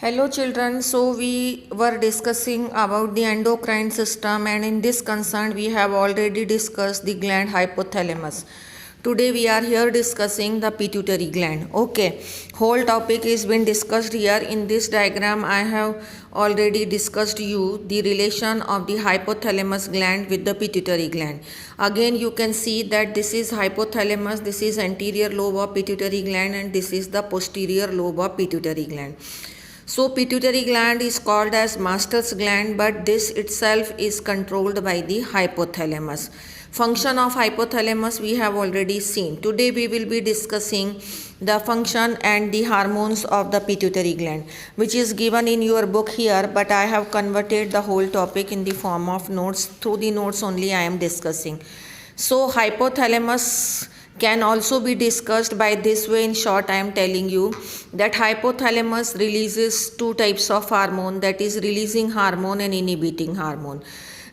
Hello children, so we were discussing about the endocrine system and in this concern we have already discussed the gland hypothalamus. Today we are here discussing the pituitary gland. Okay, whole topic is been discussed here. In this diagram I have already discussed you the relation of the hypothalamus gland with the pituitary gland. Again you can see that this is hypothalamus, this is anterior lobe of pituitary gland and this is the posterior lobe of pituitary gland. So pituitary gland is called as master's gland, but this itself is controlled by the hypothalamus. Function of hypothalamus we have already seen. Today we will be discussing the function and the hormones of the pituitary gland, which is given in your book here, but I have converted the whole topic in the form of notes. Through the notes only I am discussing. So hypothalamus can also be discussed by this way. In short, I am telling you that hypothalamus releases two types of hormone, that is releasing hormone and inhibiting hormone.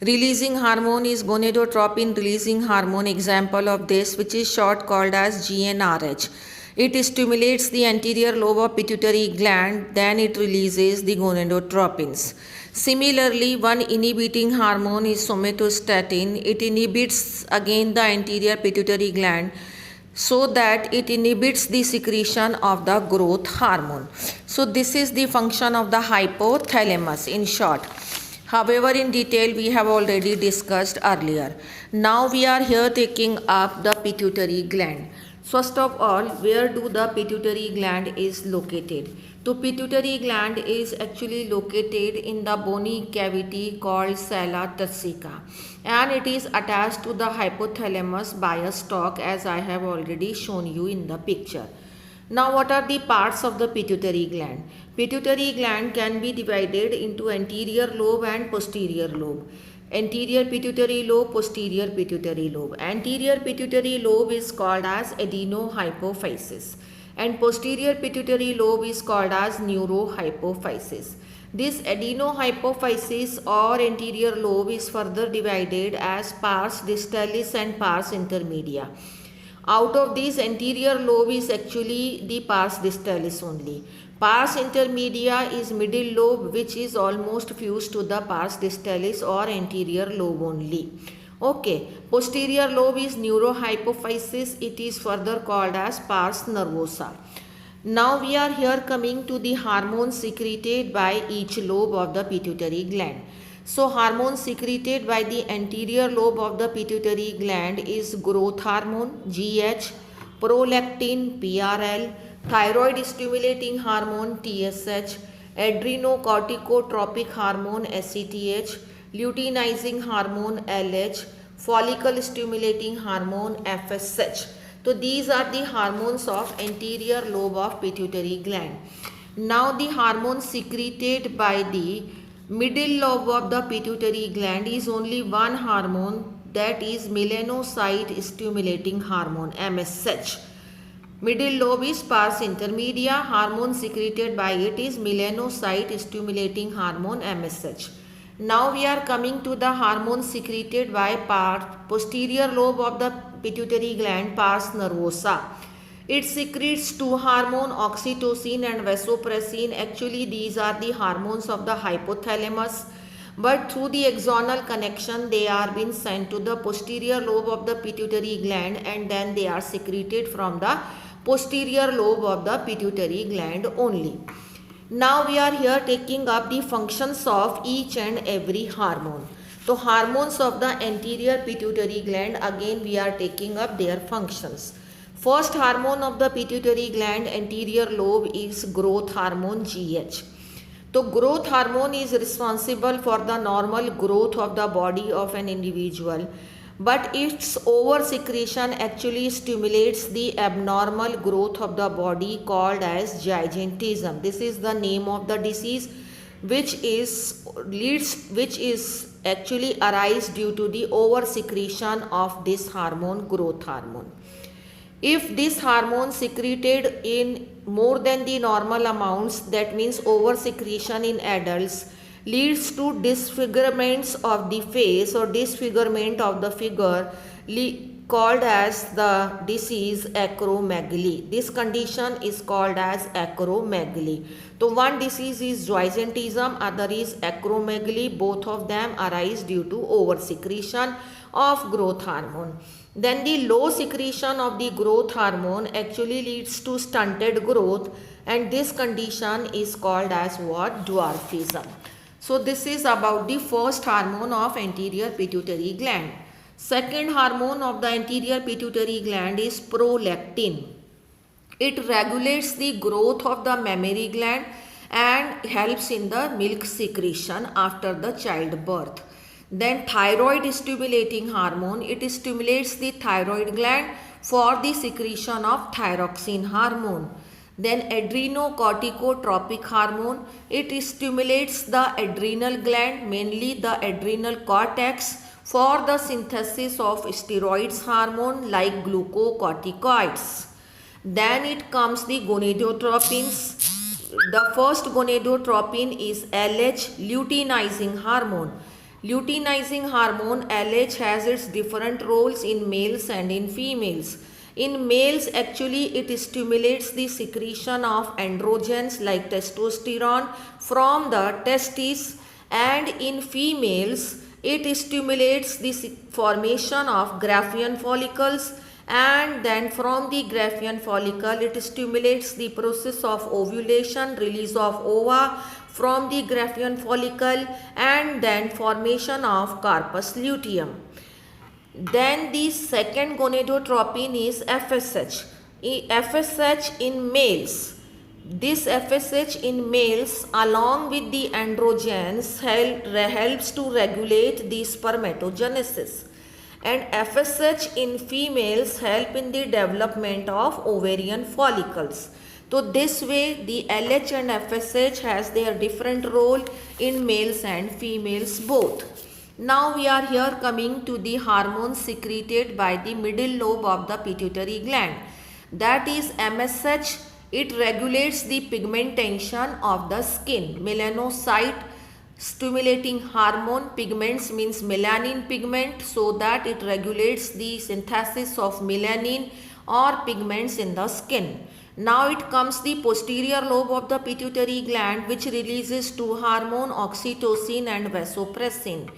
Releasing hormone is gonadotropin releasing hormone, example of this, which is short called as GnRH. It stimulates the anterior lobe of pituitary gland, then it releases the gonadotropins. Similarly, one inhibiting hormone is somatostatin. It inhibits again the anterior pituitary gland so that it inhibits the secretion of the growth hormone. So this is the function of the hypothalamus in short. However, in detail we have already discussed earlier. Now we are here taking up the pituitary gland. First of all, where do the pituitary gland is located? So pituitary gland is actually located in the bony cavity called sella turcica, and it is attached to the hypothalamus by a stalk, as I have already shown you in the picture. Now what are the parts of the pituitary gland? Pituitary gland can be divided into anterior lobe and posterior lobe. Anterior pituitary lobe, posterior pituitary lobe. Anterior pituitary lobe is called as adenohypophysis and posterior pituitary lobe is called as neurohypophysis. This adenohypophysis or anterior lobe is further divided as pars distalis and pars intermedia. Out of these, anterior lobe is actually the pars distalis only. Pars intermedia is middle lobe, which is almost fused to the pars distalis or anterior lobe only. Okay, posterior lobe is neurohypophysis. It is further called as pars nervosa. Now we are here coming to the hormones secreted by each lobe of the pituitary gland. So hormone secreted by the anterior lobe of the pituitary gland is growth hormone GH, prolactin PRL, thyroid stimulating hormone TSH, adrenocorticotropic hormone ACTH, luteinizing hormone LH, follicle stimulating hormone FSH. So these are the hormones of anterior lobe of pituitary gland. Now the hormone secreted by the middle lobe of the pituitary gland is only one hormone, that is melanocyte stimulating hormone MSH. Middle lobe is pars intermedia, hormone secreted by it is melanocyte stimulating hormone MSH. Now we are coming to the hormone secreted by posterior lobe of the pituitary gland, pars nervosa. It secretes two hormones, oxytocin and vasopressin. Actually these are the hormones of the hypothalamus, but through the axonal connection they are being sent to the posterior lobe of the pituitary gland and then they are secreted from the posterior lobe of the pituitary gland only. Now we are here taking up the functions of each and every hormone. So hormones of the anterior pituitary gland, again we are taking up their functions. First hormone of the pituitary gland anterior lobe is growth hormone GH. So growth hormone is responsible for the normal growth of the body of an individual, but its over secretion actually stimulates the abnormal growth of the body called as gigantism. This is the name of the disease which is actually arise due to the over secretion of this hormone, growth hormone. If this hormone secreted in more than the normal amounts, that means over secretion in adults, leads to disfigurements of the face or disfigurement of the figure, called as the disease acromegaly. This condition is called as acromegaly. So one disease is Gigantism, other is acromegaly. Both of them arise due to oversecretion of growth hormone. Then the low secretion of the growth hormone actually leads to stunted growth, and this condition is called as what? Dwarfism. So this is about the first hormone of anterior pituitary gland. Second hormone of the anterior pituitary gland is prolactin. It regulates the growth of the mammary gland and helps in the milk secretion after the childbirth. Then thyroid stimulating hormone, it stimulates the thyroid gland for the secretion of thyroxine hormone. Then adrenocorticotropic hormone, it stimulates the adrenal gland, mainly the adrenal cortex, for the synthesis of steroids hormone like glucocorticoids. Then it comes the gonadotropins. The first gonadotropin is LH, luteinizing hormone. Luteinizing hormone LH has its different roles in males and in females. In males, actually it stimulates the secretion of androgens like testosterone from the testes, and in females it stimulates the formation of Graafian follicles, and then from the Graafian follicle it stimulates the process of ovulation, release of ova from the Graafian follicle, and then formation of corpus luteum. Then the second gonadotropin is FSH. FSH in males. This FSH in males along with the androgens helps to regulate the spermatogenesis, and FSH in females help in the development of ovarian follicles. So this way the LH and FSH has their different role in males and females both. Now we are here coming to the hormones secreted by the middle lobe of the pituitary gland. That is MSH. It regulates the pigmentation of the skin. Melanocyte stimulating hormone, pigments means melanin pigment, so that it regulates the synthesis of melanin or pigments in the skin. Now it comes the posterior lobe of the pituitary gland, which releases two hormone, oxytocin and vasopressin.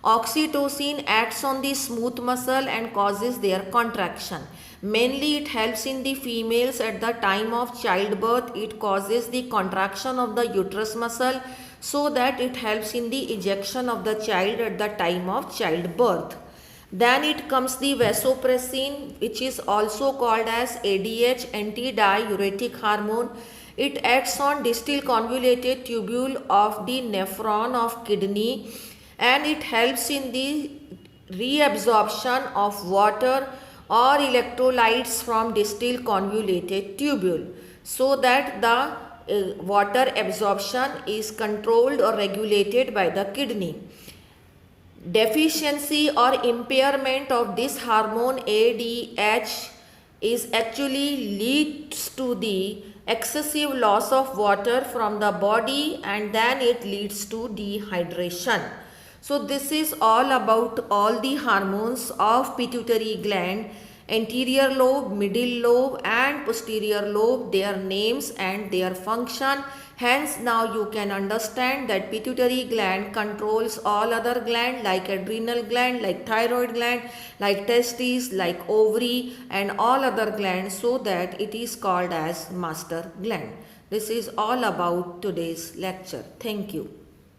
Oxytocin acts on the smooth muscle and causes their contraction. Mainly it helps in the females at the time of childbirth. It causes the contraction of the uterus muscle so that it helps in the ejection of the child at the time of childbirth. Then it comes the vasopressin, which is also called as ADH, antidiuretic hormone. It acts on distal convoluted tubule of the nephron of kidney, and it helps in the reabsorption of water or electrolytes from distal convoluted tubule, so that the water absorption is controlled or regulated by the kidney. Deficiency or impairment of this hormone ADH is actually leads to the excessive loss of water from the body, and then it leads to dehydration. So this is all about all the hormones of pituitary gland, anterior lobe, middle lobe and posterior lobe, their names and their function. Hence now you can understand that pituitary gland controls all other gland like adrenal gland, like thyroid gland, like testes, like ovary and all other glands, so that it is called as master gland. This is all about today's lecture. Thank you.